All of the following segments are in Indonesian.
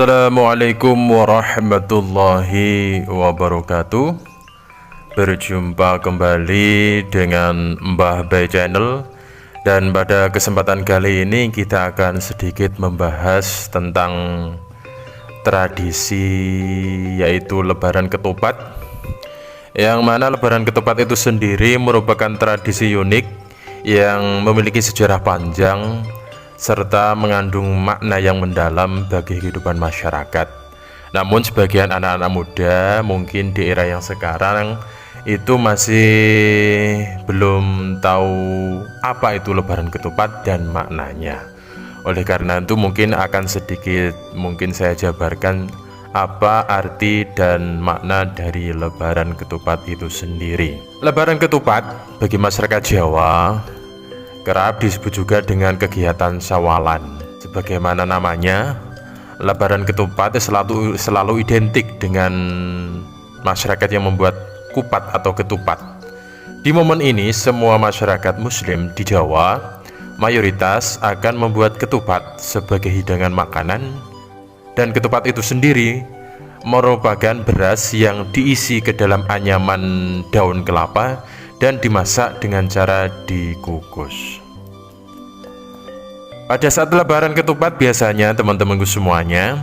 Assalamualaikum warahmatullahi wabarakatuh. Berjumpa kembali dengan Mbah Bay Channel. Dan pada kesempatan kali ini kita akan sedikit membahas tentang tradisi, yaitu Lebaran Ketupat. Yang mana Lebaran Ketupat itu sendiri merupakan tradisi unik yang memiliki sejarah panjang serta mengandung makna yang mendalam bagi kehidupan masyarakat. Namun sebagian anak-anak muda mungkin di era yang sekarang itu masih belum tahu apa itu Lebaran Ketupat dan maknanya. Oleh karena itu mungkin akan sedikit saya jabarkan apa arti dan makna dari Lebaran Ketupat itu sendiri. Lebaran Ketupat bagi masyarakat Jawa kerap disebut juga dengan kegiatan Syawalan. Sebagaimana namanya, Lebaran Ketupat selalu identik dengan masyarakat yang membuat kupat atau ketupat. Di momen ini, semua masyarakat Muslim di Jawa mayoritas akan membuat ketupat sebagai hidangan makanan, dan ketupat itu sendiri merupakan beras yang diisi ke dalam anyaman daun kelapa dan dimasak dengan cara dikukus. Pada saat Lebaran Ketupat biasanya teman-temanku semuanya,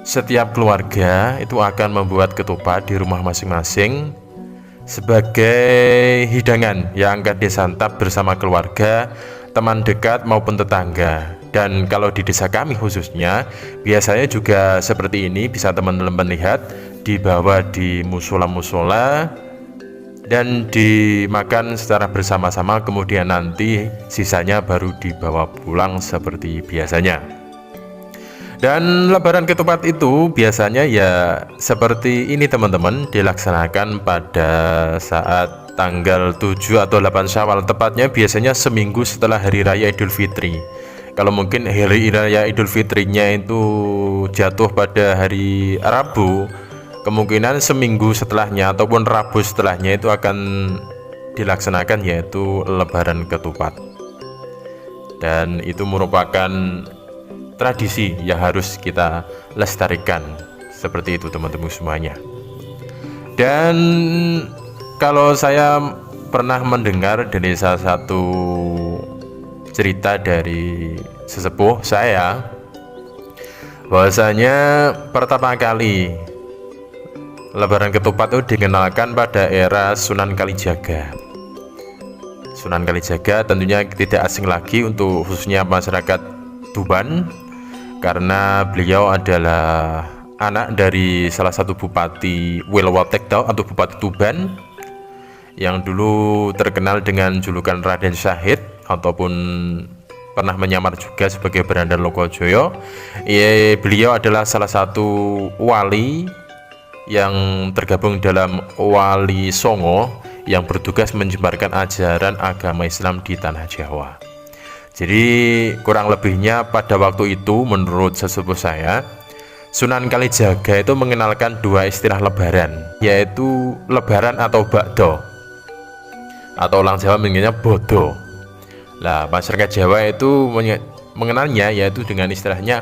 setiap keluarga itu akan membuat ketupat di rumah masing-masing sebagai hidangan yang akan disantap bersama keluarga, teman dekat maupun tetangga. Dan kalau di desa kami khususnya, biasanya juga seperti ini, bisa teman-teman lihat, dibawa di musola-musola dan dimakan secara bersama-sama, kemudian nanti sisanya baru dibawa pulang seperti biasanya. Dan Lebaran Ketupat itu biasanya ya seperti ini teman-teman, dilaksanakan pada saat tanggal 7 atau 8 Syawal, tepatnya biasanya seminggu setelah Hari Raya Idul Fitri. Kalau mungkin Hari Raya Idul Fitrinya itu jatuh pada hari Rabu, kemungkinan seminggu setelahnya ataupun Rabu setelahnya itu akan dilaksanakan, yaitu Lebaran Ketupat. Dan itu merupakan tradisi yang harus kita lestarikan, seperti itu teman-teman semuanya. Dan kalau saya pernah mendengar dari salah satu cerita dari sesepuh saya, bahwasanya pertama kali Lebaran Ketupat itu dikenalkan pada era Sunan Kalijaga. Sunan Kalijaga tentunya tidak asing lagi untuk khususnya masyarakat Tuban, karena beliau adalah anak dari salah satu bupati Wilwatekto atau Bupati Tuban yang dulu terkenal dengan julukan Raden Syahid ataupun pernah menyamar juga sebagai Brandan Lokojoyo. Beliau adalah salah satu wali yang tergabung dalam Wali Songo yang bertugas menyebarkan ajaran agama Islam di tanah Jawa. Jadi kurang lebihnya pada waktu itu menurut sesepuh saya, Sunan Kalijaga itu mengenalkan dua istilah lebaran, yaitu lebaran atau bakdo, atau orang Jawa mengenalnya bodo. Nah, masyarakat Jawa itu mengenalnya yaitu dengan istilahnya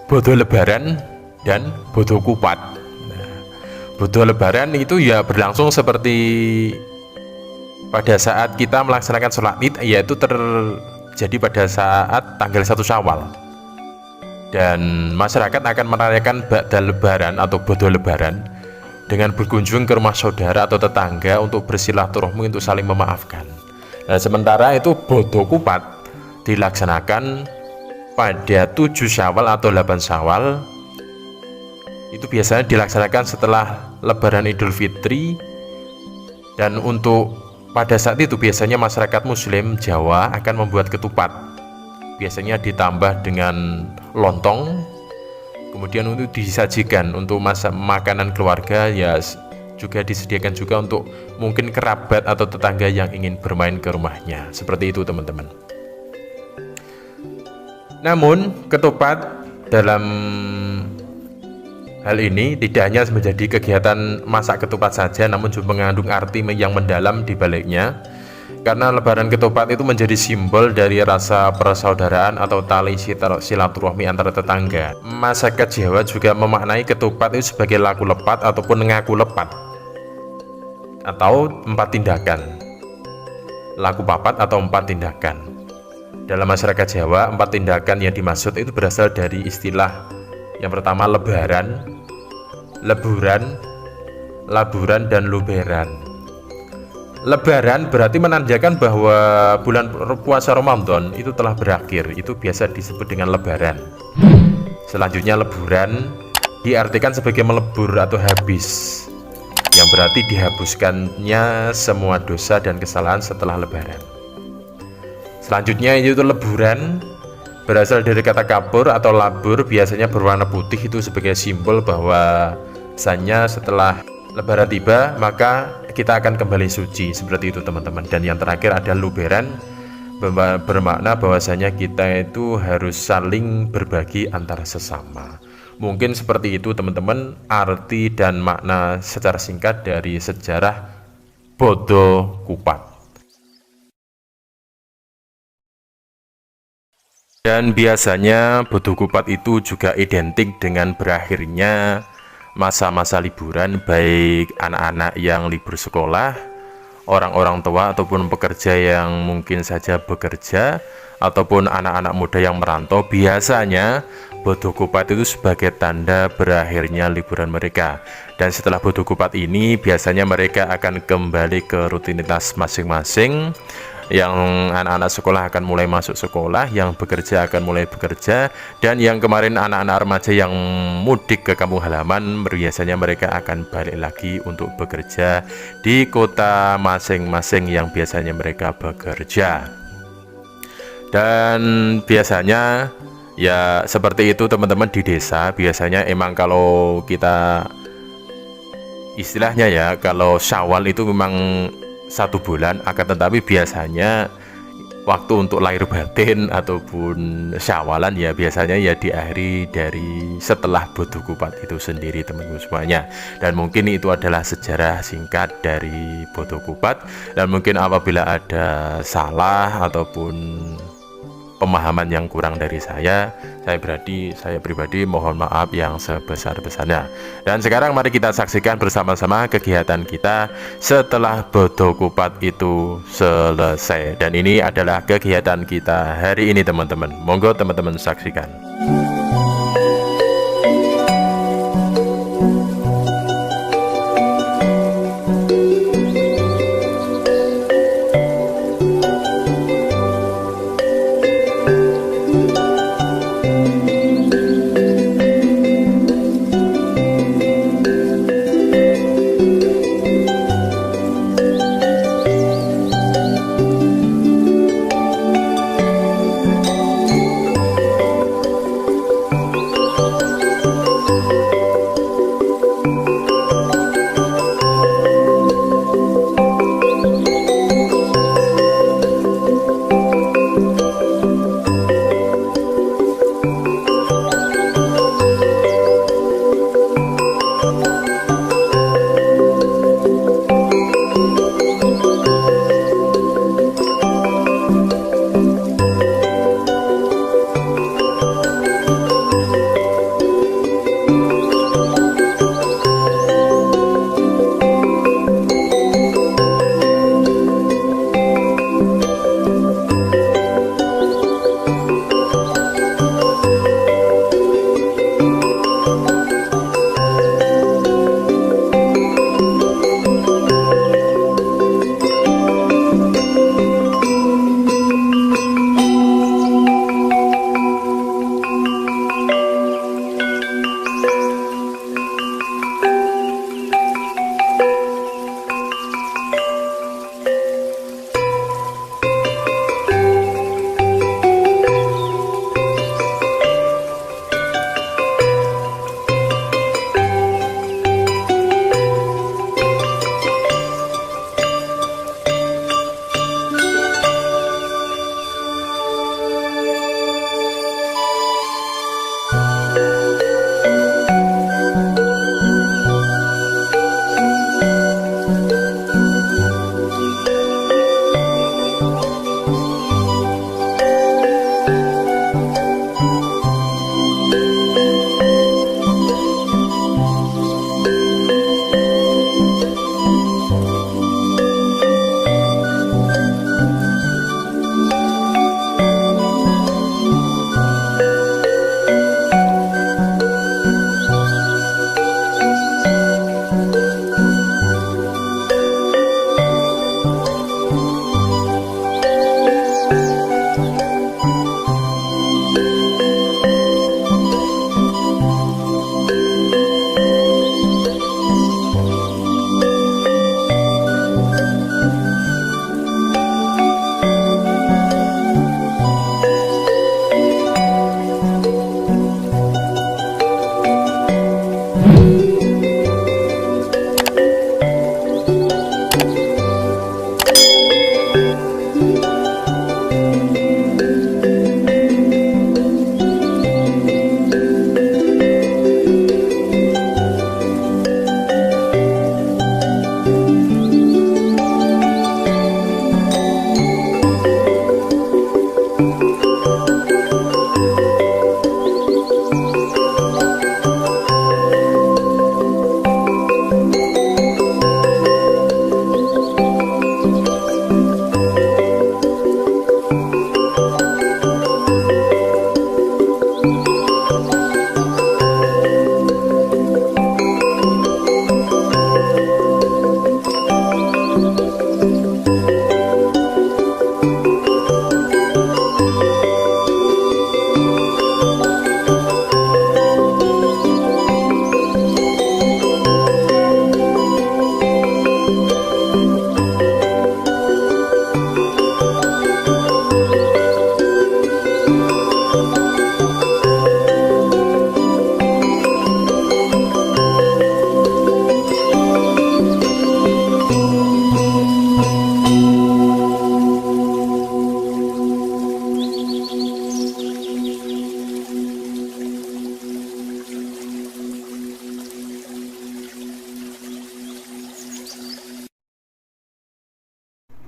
bodo lebaran dan bodo kupat. Nah, bodo lebaran itu ya berlangsung seperti pada saat kita melaksanakan sholat id, yaitu terjadi pada saat tanggal 1 Syawal, dan masyarakat akan merayakan ba'da lebaran atau bodo lebaran dengan berkunjung ke rumah saudara atau tetangga untuk bersilaturahmi untuk saling memaafkan. Nah, sementara itu bodo kupat dilaksanakan pada 7 Syawal atau 8 Syawal. Itu biasanya dilaksanakan setelah Lebaran Idul Fitri, dan untuk pada saat itu biasanya masyarakat Muslim Jawa akan membuat ketupat, biasanya ditambah dengan lontong, kemudian untuk disajikan untuk makanan keluarga, ya juga disediakan juga untuk mungkin kerabat atau tetangga yang ingin bermain ke rumahnya. Seperti itu teman-teman. Namun ketupat dalam hal ini tidak hanya menjadi kegiatan masak ketupat saja, namun juga mengandung arti yang mendalam di baliknya. Karena lebaran ketupat itu menjadi simbol dari rasa persaudaraan atau tali silaturahmi antara tetangga. Masyarakat Jawa juga memaknai ketupat itu sebagai laku lepat ataupun ngaku lepat, atau 4 tindakan. Laku papat atau 4 tindakan. Dalam masyarakat Jawa, 4 tindakan yang dimaksud itu berasal dari istilah yang pertama lebaran, leburan, laburan, dan luberan. Lebaran berarti menandakan bahwa bulan puasa Ramadan itu telah berakhir, itu biasa disebut dengan lebaran. Selanjutnya leburan diartikan sebagai melebur atau habis, yang berarti dihapuskannya semua dosa dan kesalahan setelah lebaran. Selanjutnya yaitu leburan, berasal dari kata kapur atau labur, biasanya berwarna putih, itu sebagai simbol bahwa misalnya setelah lebaran tiba maka kita akan kembali suci, seperti itu teman-teman. Dan yang terakhir ada luberan, bermakna bahwasanya kita itu harus saling berbagi antara sesama. Mungkin seperti itu teman-teman arti dan makna secara singkat dari sejarah bodo kupat. Dan biasanya bodo kupat itu juga identik dengan berakhirnya masa-masa liburan, baik anak-anak yang libur sekolah, orang-orang tua ataupun pekerja yang mungkin saja bekerja, ataupun anak-anak muda yang merantau. Biasanya bodo kupat itu sebagai tanda berakhirnya liburan mereka. Dan setelah bodo kupat ini biasanya mereka akan kembali ke rutinitas masing-masing. Yang anak-anak sekolah akan mulai masuk sekolah, yang bekerja akan mulai bekerja, dan yang kemarin anak-anak remaja yang mudik ke kampung halaman, biasanya mereka akan balik lagi untuk bekerja di kota masing-masing yang biasanya mereka bekerja. Dan biasanya ya seperti itu teman-teman. Di desa biasanya emang kalau kita istilahnya ya, kalau Syawal itu memang 1 bulan, akan tetapi biasanya waktu untuk lahir batin ataupun syawalan ya biasanya ya diakhiri dari setelah bodo kupat itu sendiri teman-teman semuanya. Dan mungkin itu adalah sejarah singkat dari bodo kupat, dan mungkin apabila ada salah ataupun pemahaman yang kurang dari saya pribadi mohon maaf yang sebesar-besarnya. Dan sekarang mari kita saksikan bersama-sama kegiatan kita setelah bodo kupat itu selesai. Dan ini adalah kegiatan kita hari ini teman-teman. Monggo teman-teman saksikan.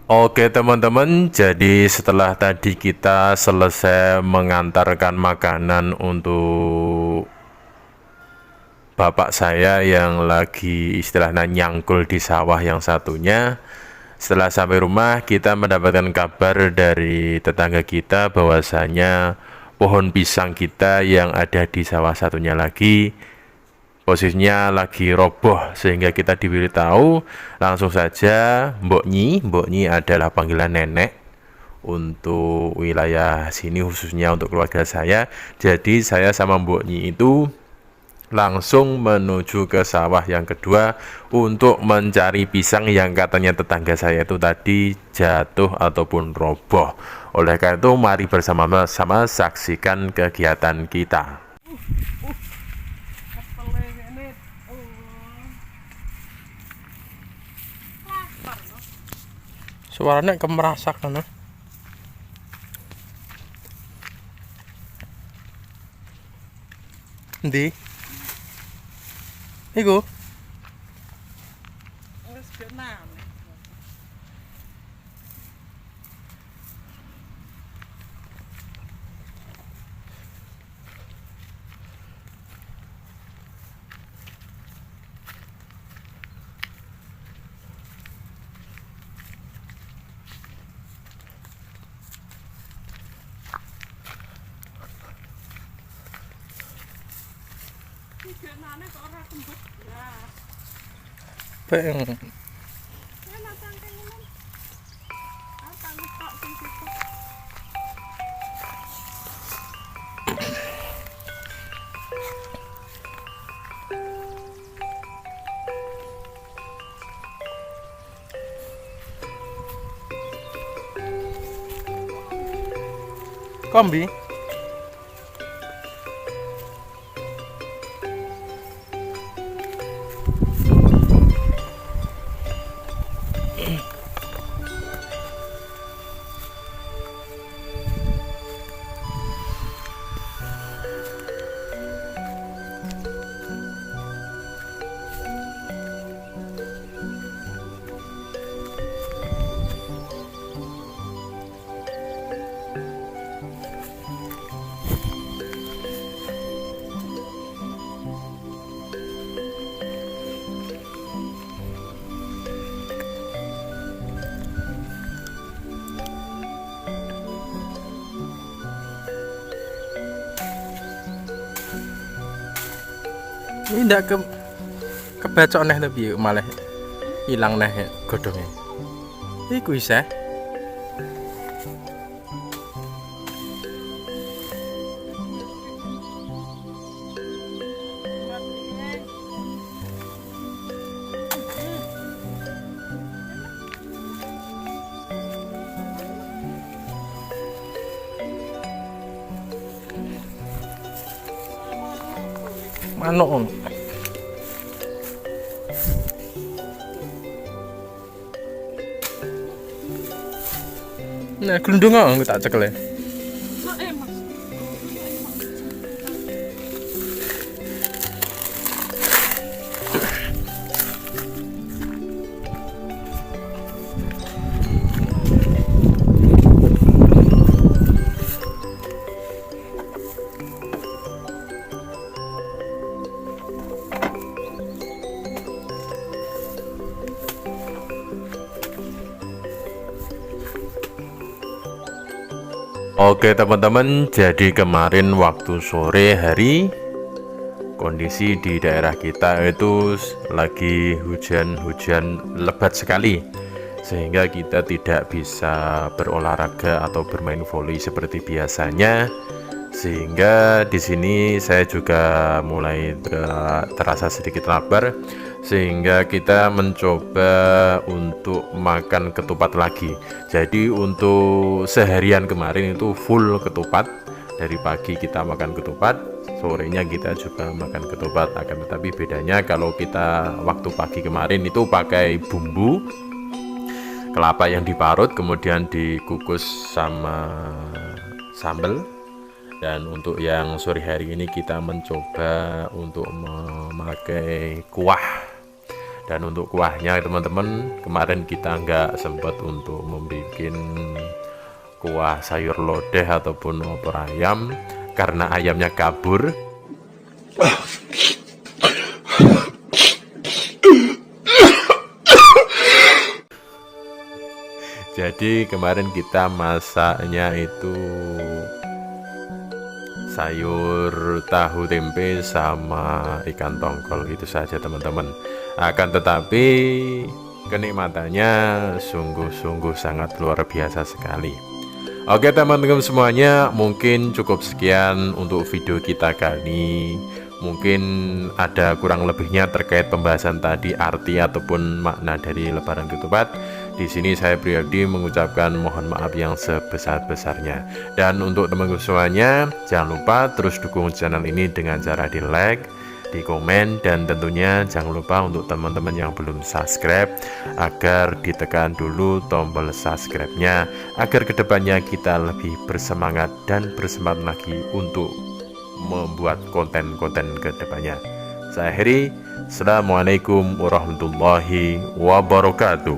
Oke teman-teman, jadi setelah tadi kita selesai mengantarkan makanan untuk bapak saya yang lagi istilahnya nyangkul di sawah yang satunya. Setelah sampai rumah, kita mendapatkan kabar dari tetangga kita bahwasanya pohon pisang kita yang ada di sawah satunya lagi posisinya lagi roboh, sehingga kita diberitahu langsung saja Mbok Nyi adalah panggilan nenek untuk wilayah sini, khususnya untuk keluarga saya. Jadi saya sama Mbok Nyi itu langsung menuju ke sawah yang kedua untuk mencari pisang yang katanya tetangga saya itu tadi jatuh ataupun roboh. Oleh karena itu mari bersama-sama saksikan kegiatan kita. Suaranya kemerasak kan? Ndi? Iku? Wis Vietnam. Vietnamnya kok ora tembus blas. Peng. Ya matang kene. Apa ngetok sing situ. Kombi? Ini ndak kebacok neh tapi malah hilang neh godhongnya. Iku isih. Manuk ngono. Nah, glundung aku tak cekel. Mas. Oke teman-teman, jadi kemarin waktu sore hari kondisi di daerah kita itu lagi hujan lebat sekali, sehingga kita tidak bisa berolahraga atau bermain voli seperti biasanya. Sehingga di sini saya juga mulai terasa sedikit lapar, sehingga kita mencoba untuk makan ketupat lagi. Jadi untuk seharian kemarin itu full ketupat. Dari pagi kita makan ketupat, sorenya kita juga makan ketupat. Akan tetapi bedanya kalau kita waktu pagi kemarin itu pakai bumbu kelapa yang diparut kemudian dikukus sama sambal. Dan untuk yang sore hari ini kita mencoba untuk memakai kuah Dan untuk kuahnya teman-teman, kemarin kita nggak sempat untuk membuat kuah sayur lodeh ataupun opor ayam karena ayamnya kabur. Jadi kemarin kita masaknya itu sayur tahu tempe sama ikan tongkol, itu saja teman-teman. Akan tetapi kenikmatannya sungguh-sungguh sangat luar biasa sekali. Oke teman-teman semuanya, mungkin cukup sekian untuk video kita kali ini. Mungkin ada kurang lebihnya terkait pembahasan tadi, arti ataupun makna dari lebaran ketupat. Di sini saya pribadi mengucapkan mohon maaf yang sebesar-besarnya. Dan untuk teman-teman semuanya, jangan lupa terus dukung channel ini dengan cara di like, di komen, dan tentunya jangan lupa untuk teman-teman yang belum subscribe agar ditekan dulu tombol subscribe-nya, agar kedepannya kita lebih bersemangat dan bersemangat lagi untuk membuat konten-konten kedepannya. Saya akhiri, Assalamualaikum warahmatullahi wabarakatuh.